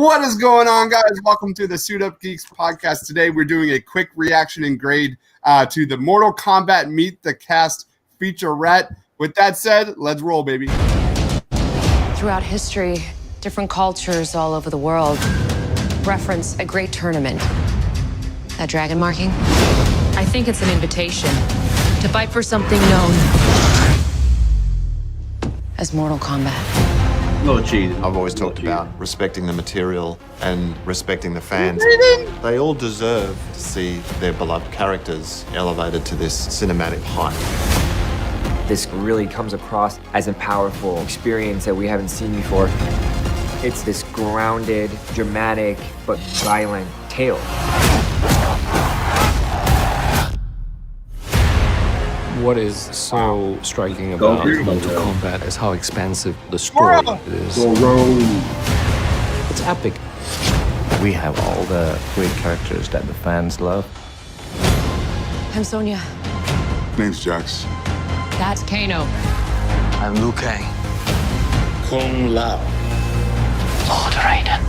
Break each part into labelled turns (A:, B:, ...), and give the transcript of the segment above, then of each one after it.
A: What is going on, guys? Welcome to the Suit Up Geeks podcast. Today, we're doing a quick reaction and grade to the Mortal Kombat Meet the Kast featurette. With that said, let's roll, baby.
B: Throughout history, different cultures all over the world reference a great tournament. That dragon marking? I think it's an invitation to fight for something known as Mortal Kombat.
C: I've always talked about respecting the material and respecting the fans. They all deserve to see their beloved characters elevated to this cinematic height.
D: This really comes across as a powerful experience that we haven't seen before. It's this grounded, dramatic, but violent tale.
E: What is so striking about Mortal Kombat is how expansive the story is. It's epic.
F: We have all the great characters that the fans love.
B: I'm Sonya.
G: Name's Jax.
B: That's Kano.
F: I'm Liu Kang.
H: Kung Lao.
F: Lord Raiden.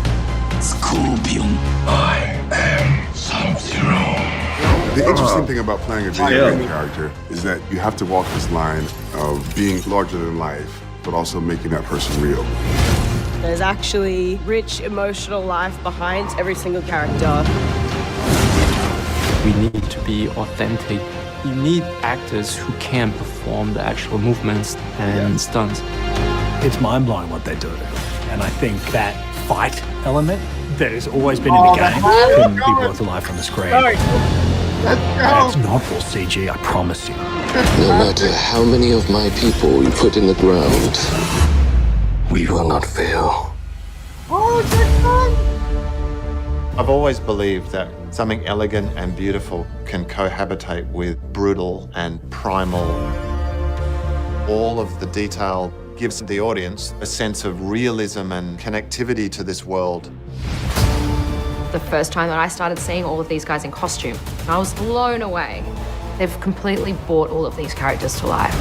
H: Scorpion. I am Sub-Zero.
G: The interesting thing about playing a video game character is that you have to walk this line of being larger than life, but also making that person real.
I: There's actually rich emotional life behind every single character.
E: We need to be authentic. You need actors who can perform the actual movements and stunts.
J: It's mind-blowing what they do. And I think that fight element that has always been in the game can be brought to life on the screen. It's not all CG, I promise you.
H: No matter how many of my people you put in the ground, we will not fail.
C: I've always believed that something elegant and beautiful can cohabitate with brutal and primal. All of the detail gives the audience a sense of realism and connectivity to this world.
K: The first time that I started seeing all of these guys in costume, I was blown away. They've completely brought all of these characters to life.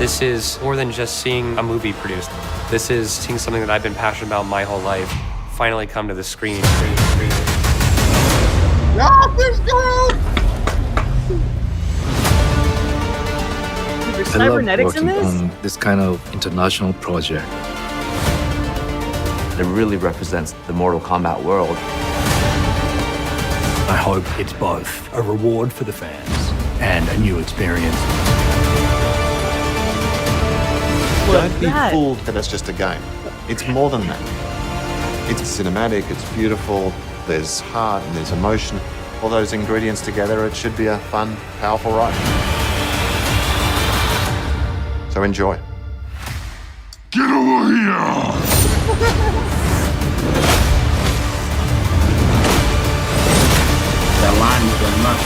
L: This is more than just seeing a movie produced. This is seeing something that I've been passionate about my whole life finally come to the screen.
I: There's cybernetics in this?
F: On this kind of international project.
D: It really represents the Mortal Kombat world.
J: I hope it's both a reward for the fans and a new experience.
C: Don't be fooled that it's just a game. It's more than that. It's cinematic, it's beautiful, there's heart and there's emotion. All those ingredients together, it should be a fun, powerful ride. So enjoy.
G: Get over here!
H: That line is going up.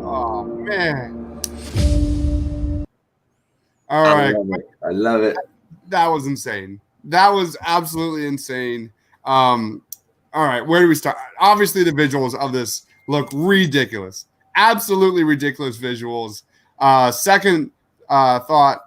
A: Oh, man. All right.
H: I love it.
A: That was insane. That was absolutely insane. All right, where do we start? Obviously, the visuals of this look ridiculous. Absolutely ridiculous visuals. Second thought,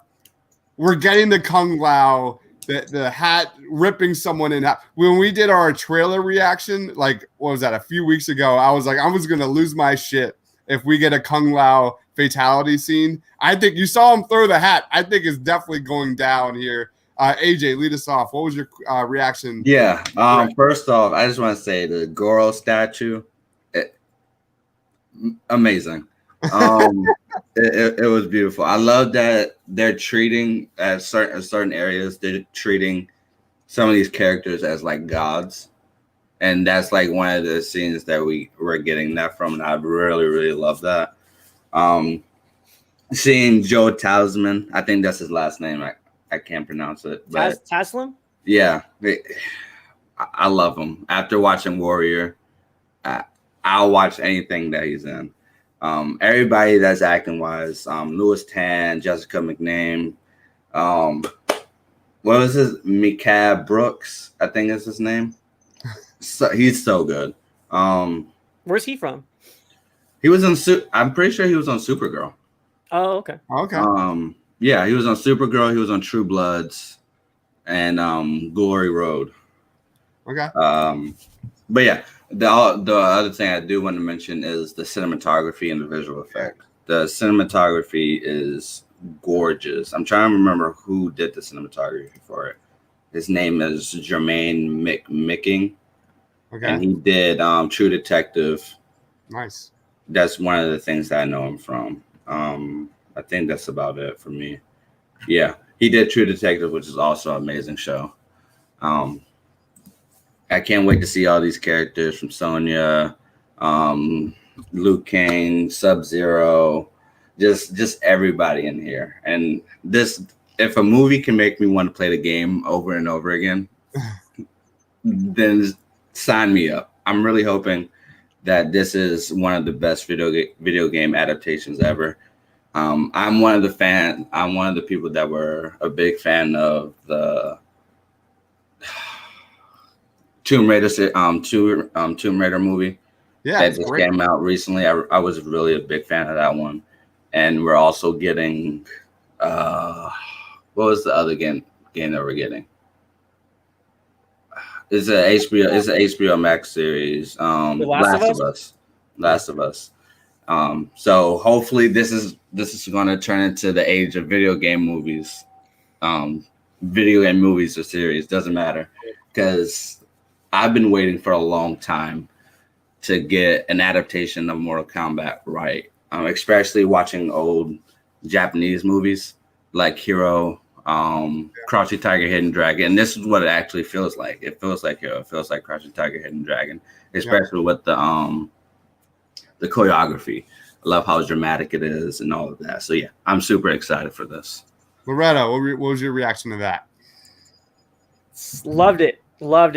A: we're getting the Kung Lao, the hat ripping someone in half. When we did our trailer reaction, like, what was that, a few weeks ago, I was like, I was going to lose my shit if we get a Kung Lao fatality scene. I think you saw him throw the hat. I think it's definitely going down here. AJ, lead us off. What was your reaction?
M: Yeah. First off, I just want to say the Goro statue, amazing. It was beautiful. I love that they're treating at certain areas. They're treating some of these characters as like gods, and that's like one of the scenes that we're getting that from, and I really, really love that. Seeing Joe Talisman, I think that's his last name. I can't pronounce it. But
I: Taslim?
M: Yeah. I love him. After watching Warrior, I'll watch anything that he's in. Everybody that's acting wise, Louis Tan, Jessica McName, what was his Micah Brooks, I think is his name. So he's so good.
I: Where's he from?
M: He was on I'm pretty sure he was on Supergirl.
N: Oh, okay.
A: Okay.
M: Yeah, he was on Supergirl. He was on True Bloods, and Glory Road.
A: Okay.
M: But yeah, the other thing I do want to mention is the cinematography and the visual effect. The cinematography is gorgeous. I'm trying to remember who did the cinematography for it. His name is Jermaine Micking.
A: Okay.
M: And he did True Detective.
A: Nice.
M: That's one of the things that I know him from. I think that's about it for me. Yeah, he did True Detective, which is also an amazing show. I can't wait to see all these characters from Sonya, Liu Kang, Sub-Zero, just everybody in here. And this, if a movie can make me want to play the game over and over again, then sign me up. I'm really hoping that this is one of the best video game adaptations ever. I'm one of the people that were a big fan of the Tomb Raider Tomb Raider movie.
A: Yeah,
M: that just came out recently. I was really a big fan of that one. And we're also getting what was the other game that we're getting? It's an HBO Max series. Last of Us. So hopefully this is going to turn into the age of video game movies. Video game movies or series, doesn't matter, because I've been waiting for a long time to get an adaptation of Mortal Kombat right. Especially watching old Japanese movies like Hero, Crouching Tiger, Hidden Dragon. And this is what it actually feels like. It feels like Hero. It feels like Crouching Tiger, Hidden Dragon, especially with the choreography. I love how dramatic it is and all of that. So yeah, I'm super excited for this.
A: Loretta, what was your reaction to that?
N: Loved it,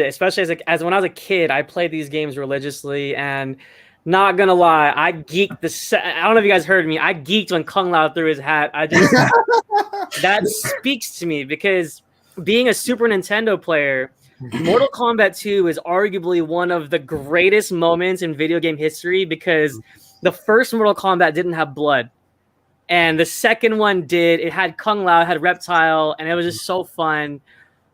N: especially as when I was a kid. I played these games religiously, and not gonna lie, I geeked I don't know if you guys heard me. I geeked when Kung Lao threw his hat. That speaks to me, because being a Super Nintendo player, Mortal Kombat 2 is arguably one of the greatest moments in video game history, because the first Mortal Kombat didn't have blood, and the second one did. It had Kung Lao, it had Reptile, and it was just so fun.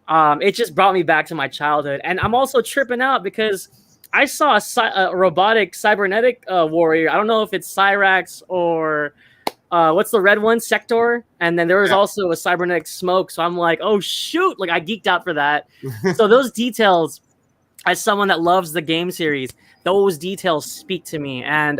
N: It just brought me back to my childhood. And I'm also tripping out because I saw a robotic cybernetic warrior. I don't know if it's Cyrax or what's the red one? Sector. And then there was also a cybernetic Smoke. So I'm like, oh, shoot. Like, I geeked out for that. So those details, as someone that loves the game series, those details speak to me. And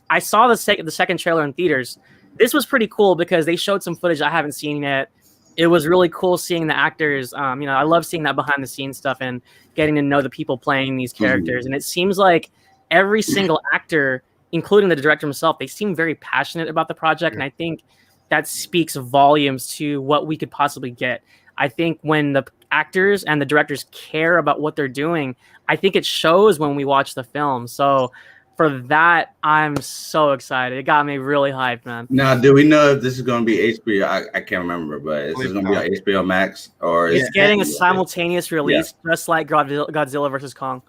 N: I saw the second trailer in theaters. This was pretty cool because they showed some footage I haven't seen yet. It was really cool seeing the actors. I love seeing that behind the scenes stuff and getting to know the people playing these characters. And it seems like every single actor, including the director himself, they seem very passionate about the project. And I think that speaks volumes to what we could possibly get. I think when the actors and the directors care about what they're doing, I think it shows when we watch the film. So for that, I'm so excited. It got me really hyped, man.
M: Now, do we know if this is going to be HBO? I can't remember, but is this going to be on HBO Max, or
N: it's getting a simultaneous release, just like Godzilla versus Kong.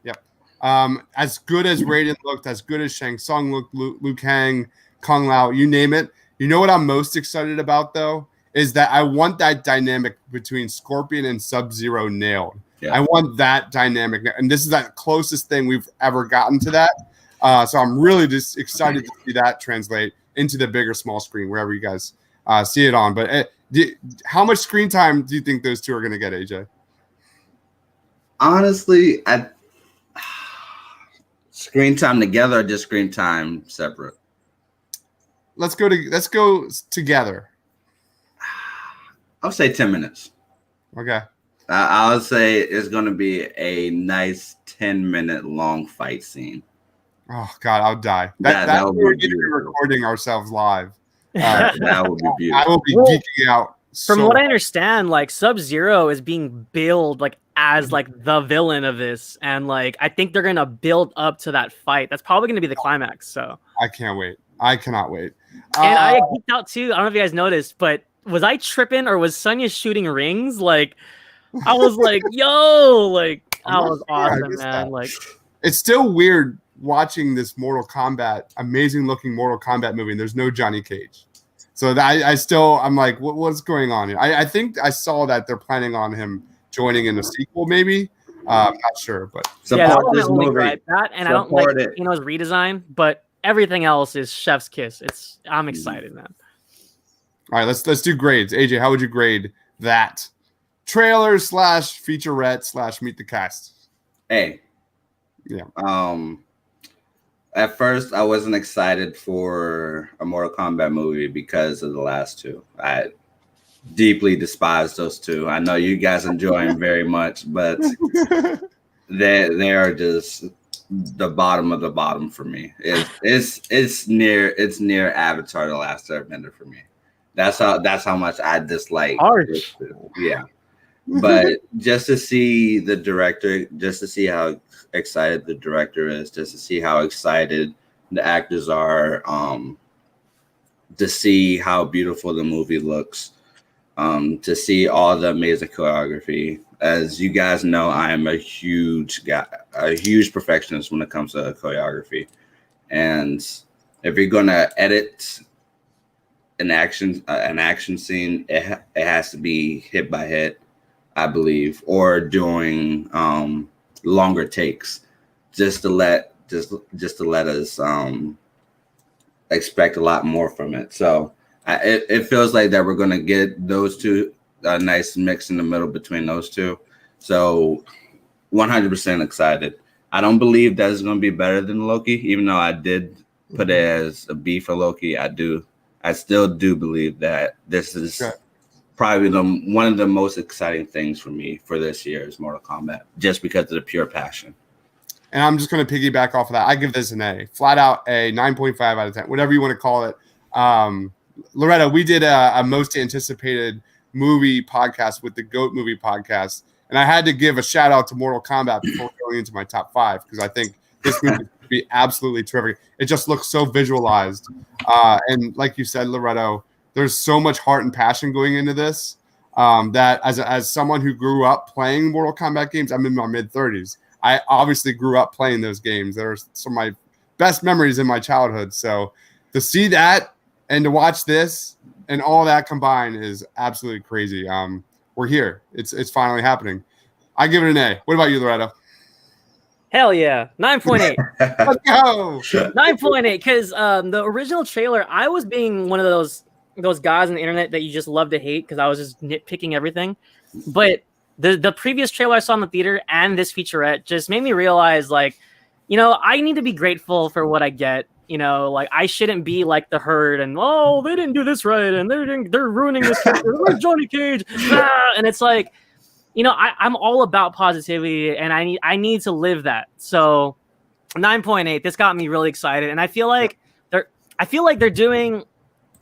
A: Yep. As good as Raiden looked, as good as Shang Tsung looked, Liu Kang, Kung Lao, you name it. You know what I'm most excited about, though, is that I want that dynamic between Scorpion and Sub-Zero nailed. Yeah. I want that dynamic, and this is the closest thing we've ever gotten to that. So I'm really just excited to see that translate into the bigger small screen, wherever you guys see it on. But how much screen time do you think those two are going to get, AJ?
M: Honestly, screen time together or just screen time separate?
A: Let's go together.
M: I'll say 10 minutes.
A: Okay.
M: I would say it's going to be a nice 10-minute long fight scene.
A: Oh, God, I'll die. That would be recording ourselves live.
M: That would be beautiful.
A: I will be geeking out.
N: From what I understand, like, Sub-Zero is being billed like as like the villain of this, and like I think they're gonna build up to that fight. That's probably gonna be the climax. So
A: I can't wait. I cannot wait.
N: And I geeked out too. I don't know if you guys noticed, but was I tripping or was Sonya shooting rings? Like, I was like, yo, like, that was awesome, man. Like,
A: it's still weird watching this amazing looking Mortal Kombat movie, and there's no Johnny Cage. So I'm like, what's going on here? I think I saw that they're planning on him joining in a sequel, maybe. I'm not sure, but
N: yeah, that, and I don't like Kano's redesign, but everything else is chef's kiss. I'm excited, man.
A: All right, let's do grades. AJ, how would you grade that trailer / featurette / meet the cast?
M: A.
A: Yeah.
M: At first, I wasn't excited for a Mortal Kombat movie because of the last two. I deeply despise those two. I know you guys enjoy them very much, but they are just the bottom of the bottom for me. It's near Avatar: The Last Airbender for me. That's how much I dislike.
N: Harsh.
M: Yeah. But just to see the director, just to see how excited the director is, just to see how excited the actors are, to see how beautiful the movie looks, to see all the amazing choreography. As you guys know, I am a huge perfectionist when it comes to choreography. And if you're gonna edit an action scene, it has to be hit by hit, I believe, or doing longer takes, just to let us expect a lot more from it. So it feels like that we're going to get those two, a nice mix in the middle between those two. So 100% excited. I don't believe that it's going to be better than Loki, even though I did put it as a B for Loki. I still do believe that this is probably one of the most exciting things for me for this year is Mortal Kombat, just because of the pure passion.
A: And I'm just going to piggyback off of that. I give this an A, flat out A, 9.5 out of 10, whatever you want to call it. Loretta, we did a most anticipated movie podcast with the GOAT movie podcast, and I had to give a shout out to Mortal Kombat before going into my top 5 because I think this movie would be absolutely terrific. It just looks so visualized, and like you said, Loretto, there's so much heart and passion going into this that as someone who grew up playing Mortal Kombat games, I'm in my mid-30s. I obviously grew up playing those games. They're some of my best memories in my childhood. So to see that and to watch this and all that combined is absolutely crazy. We're here. It's finally happening. I give it an A. What about you, Loretto?
N: Hell yeah, 9.8.
A: Let's go.
N: 9.8, because the original trailer, I was being one of those guys on the internet that you just love to hate because I was just nitpicking everything. But the previous trailer I saw in the theater and this featurette just made me realize, like, I need to be grateful for what I get. Like, I shouldn't be like the herd and, oh, they didn't do this right and they're ruining this character. Where's Johnny Cage? And it's like, I'm all about positivity and I need to live that. So 9.8, this got me really excited. And I feel like they're doing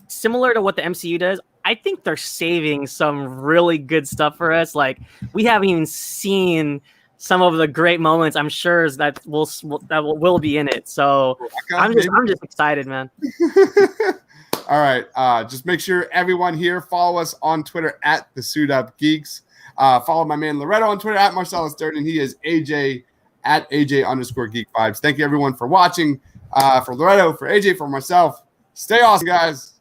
N: similar to what the MCU does. I think they're saving some really good stuff for us. Like, we haven't even seen some of the great moments. I'm sure that will be in it. So I'm just excited, man.
A: All right. Just make sure everyone here follow us on Twitter at the Suit Up Geeks. Follow my man Loretto on Twitter at Marcellus Durden. He is AJ at AJ_Geek Vibes. Thank you everyone for watching. For Loretto, for AJ, for myself. Stay awesome, guys.